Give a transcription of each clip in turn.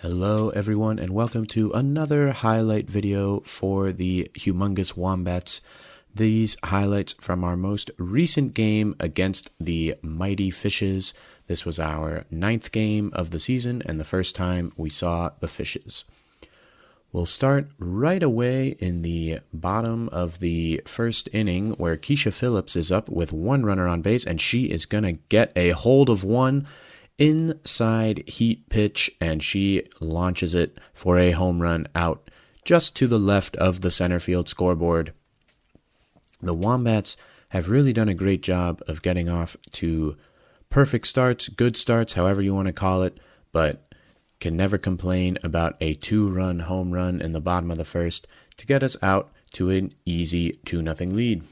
Hello everyone and welcome to another highlight video for the Humongous Wombats. These highlights from our most recent game against the Mighty Fishes. This was our 9th game of the season and the first time we saw the Fishes. We'll start right away in the bottom of the first inning where Keisha Phillips is up with one runner on base and she is going to get a hold of one inside heat pitch, and she launches it for a home run out just to the left of the center field scoreboard. The Wombats have really done a great job of getting off to perfect starts, good starts, however you want to call it, but can never complain about a 2-run home run in the bottom of the first to get us out to an easy 2-0 lead.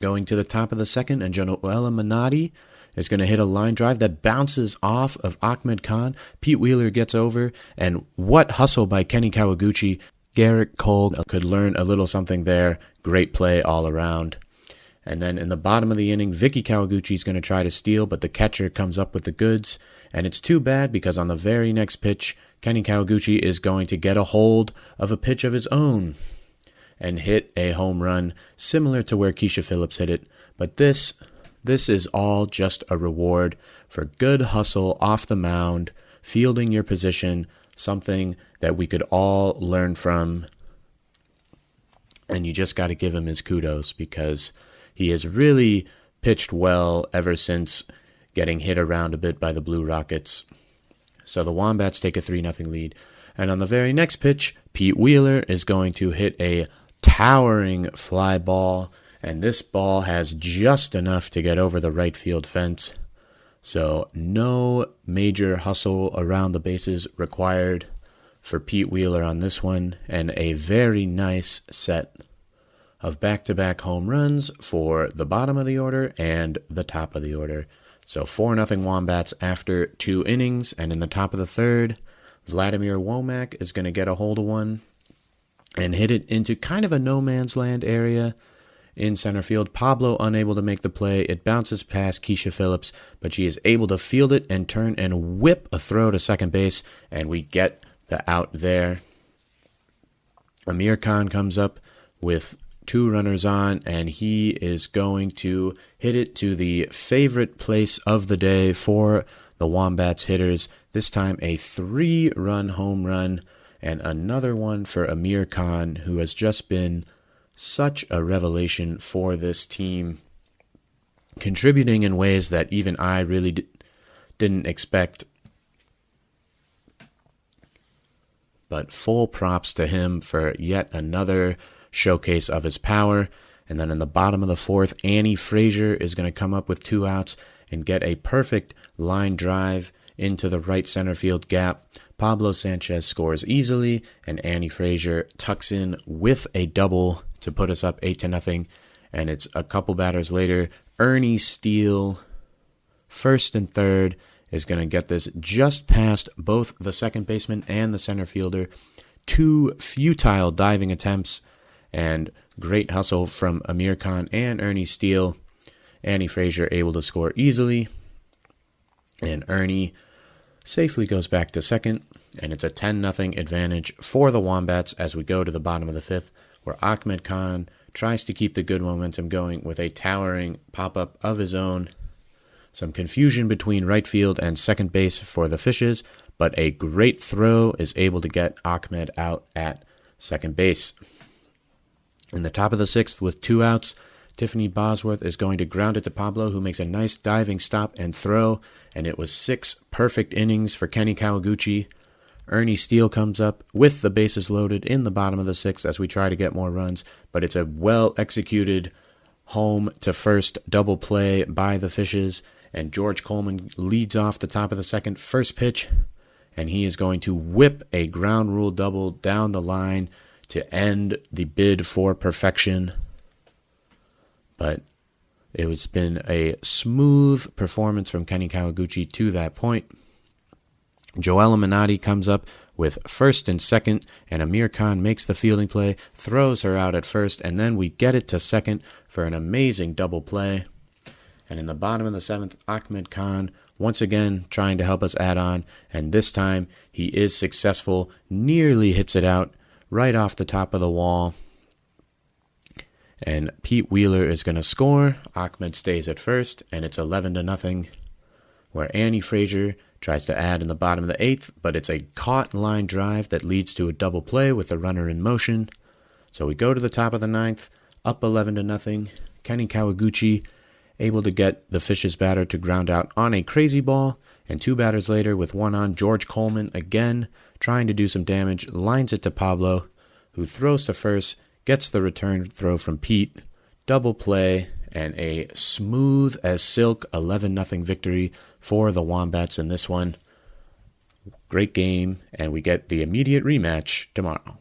Going to the top of the second, and Joella Minotti is going to hit a line drive that bounces off of Ahmed Khan. Pete Wheeler gets over, and what hustle by Kenny Kawaguchi. Garrett Cole could learn a little something there. Great play all around. And then in the bottom of the inning, Vicky Kawaguchi is going to try to steal, but the catcher comes up with the goods. And it's too bad because on the very next pitch, Kenny Kawaguchi is going to get a hold of a pitch of his own and hit a home run similar to where Keisha Phillips hit it. But this is all just a reward for good hustle off the mound, fielding your position, something that we could all learn from. And you just got to give him his kudos because he has really pitched well ever since getting hit around a bit by the Blue Rockets. So the Wombats take a 3-0 lead. And on the very next pitch, Pete Wheeler is going to hit a towering fly ball. And this ball has just enough to get over the right field fence. So no major hustle around the bases required for Pete Wheeler on this one. And a very nice set of back-to-back home runs for the bottom of the order and the top of the order. So 4-0 Wombats after 2 innings. And in the top of the third, Vladimir Womack is going to get a hold of one and hit it into kind of a no-man's land area in center field. Pablo unable to make the play. It bounces past Keisha Phillips, but she is able to field it and turn and whip a throw to second base, and we get the out there. Amir Khan comes up with 2 runners on, and he is going to hit it to the favorite place of the day for the Wombats hitters. This time a 3-run home run, and another one for Amir Khan, who has just been such a revelation for this team, contributing in ways that even I really didn't expect. But full props to him for yet another showcase of his power. And then in the bottom of the fourth, Annie Frazier is going to come up with 2 outs and get a perfect line drive into the right center field gap. Pablo Sanchez scores easily, and Annie Frazier tucks in with a double to put us up 8-0, and it's a couple batters later. Ernie Steele, first and third, is going to get this just past both the second baseman and the center fielder. 2 futile diving attempts, and great hustle from Amir Khan and Ernie Steele. Annie Frazier able to score easily, and Ernie safely goes back to second, and it's a 10-0 advantage for the Wombats as we go to the bottom of the fifth, where Ahmed Khan tries to keep the good momentum going with a towering pop-up of his own. Some confusion between right field and second base for the Fishes, but a great throw is able to get Ahmed out at second base. In the top of the sixth with 2 outs, Tiffany Bosworth is going to ground it to Pablo, who makes a nice diving stop and throw, and it was 6 perfect innings for Kenny Kawaguchi. Ernie Steele comes up with the bases loaded in the bottom of the sixth as we try to get more runs, but it's a well-executed home to first double play by the Fishes, and George Coleman leads off the top of the second, first pitch, and he is going to whip a ground rule double down the line to end the bid for perfection. But it has been a smooth performance from Kenny Kawaguchi to that point. Joella Minotti comes up with first and second, and Amir Khan makes the fielding play, throws her out at first, and then we get it to second for an amazing double play. And in the bottom of the seventh, Ahmed Khan once again trying to help us add on, and this time he is successful, nearly hits it out right off the top of the wall. And Pete Wheeler is going to score. Ahmed stays at first, and it's 11-0, where Annie Frazier tries to add in the bottom of the 8th, but it's a caught line drive that leads to a double play with the runner in motion. So we go to the top of the 9th, up 11-0. Kenny Kawaguchi able to get the Fishes batter to ground out on a crazy ball, and 2 batters later with one on, George Coleman again trying to do some damage, lines it to Pablo, who throws to first, gets the return throw from Pete, double play, and a smooth as silk 11-0 victory for the Wombats in this one. Great game, and we get the immediate rematch tomorrow.